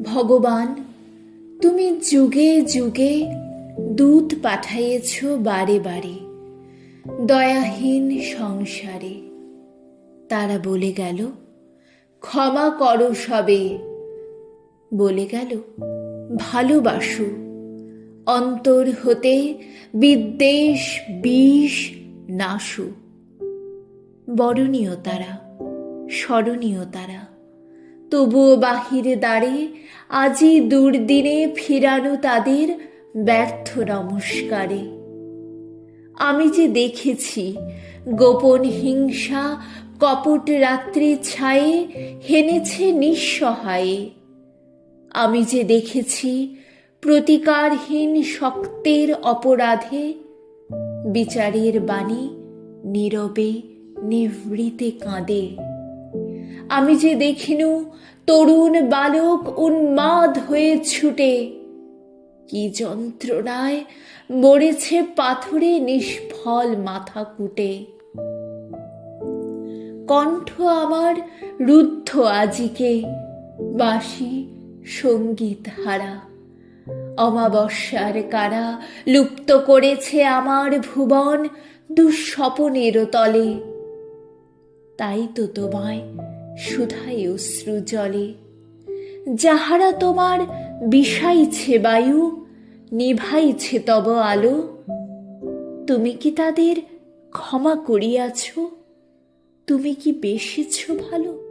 ভগবান, তুমি যুগে যুগে দূত পাঠাইয়েছ বারে বারে দয়াহীন সংসারে। তারা বলে গেল ক্ষমা করো সবে, বলে গেল ভালোবাসো, অন্তর হতে বিদ্বেষ বিষ নাশু। বরণীয় তারা, স্মরণীয় তারা, তবুও বাহিরে দাঁড়ে আজি দুর্দিনে ফিরানো তাদের ব্যর্থ নমস্কারে। আমি যে দেখেছি গোপন হিংসা কপট রাত্রি ছায়ে হেনেছে নিঃসহায়ে। আমি যে দেখেছি প্রতিকারহীন শক্তের অপরাধে বিচারের বাণী নীরবে নিভৃতে কাঁদে। আমি যে দেখিনু তরুণ বালক উন্মাদ হয়ে ছুটে কি যন্ত্রণায় মরেছে পাথরে নিষ্ফল মাথা কুটে। কণ্ঠ আমার রুদ্ধ আজিকে, বাঁশি সঙ্গীত হারা। অমাবস্যার কারা লুপ্ত করেছে আমার ভুবন দুঃস্বপনের তলে। তাই তো তোমায় সুধায় অশ্রু জলে। যাহারা তোমার বিষাইছে বায়ু, নিভাইছে তব আলো, তুমি কি তাদের ক্ষমা করিয়াছ? তুমি কি বেসেছ ভালো?